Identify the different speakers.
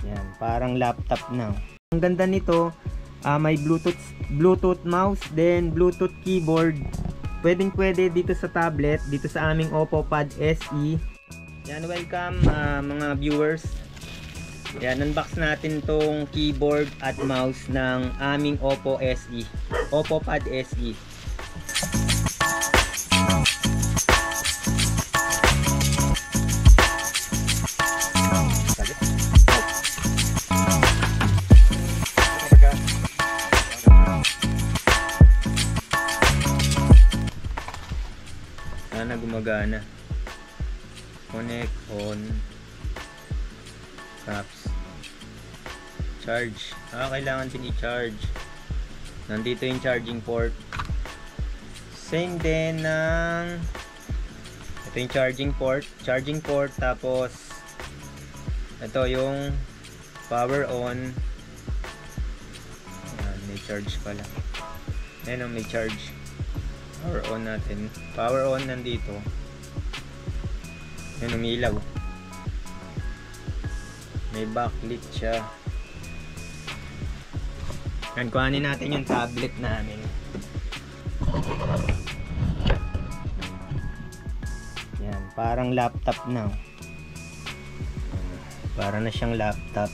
Speaker 1: Yan, parang laptop na. Ang ganda nito, may Bluetooth mouse, then Bluetooth keyboard. Pwede dito sa tablet, dito sa aming Oppo Pad SE. Yan, welcome mga viewers. Yan, unbox natin tong keyboard at mouse ng aming Oppo SE, Oppo Pad SE. Sana gumagana. Connect, on, caps, charge. Kailangan din i-charge. Nandito yung charging port. Same din ng ito yung charging port, tapos ito yung power on. May charge pala. Ayan, may charge. Power on natin. Power on nandito. Ayan, umilaw. May backlit siya. Ayan, kuhanin natin yung tablet namin. Yan, parang laptop na. Para na siyang laptop.